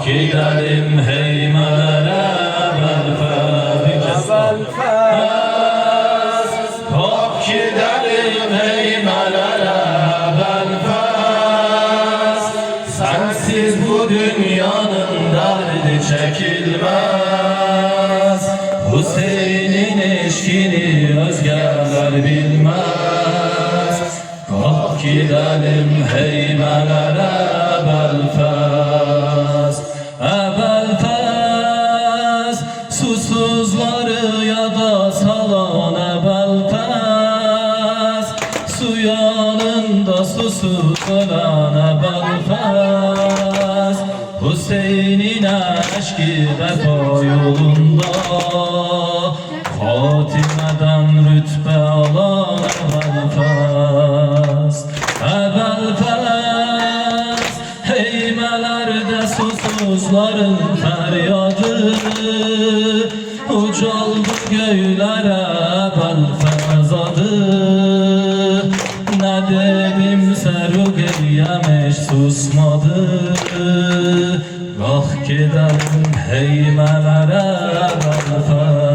gidelim heymelere Belfaz. Hop gidelim heymelere Belfaz. Sensiz bu dünyanın derdi çekilmez. Hüseyin'in eşkini özgeler bilmez. Hop gidelim heymelere Belfaz. Belfaz, susuzları ya da salan Belfaz. Su yanında susuz olan Belfaz. Hüseyin'in eşki vefa yolunda Fatime'den rütbe alan Belfaz. Belfaz, heymelerde susuzların feryadı ucaldı göylere Belfaz adı. Ne dedimse Rukiye'miş susmadı. Kalk gidelim heymelere Belfaz.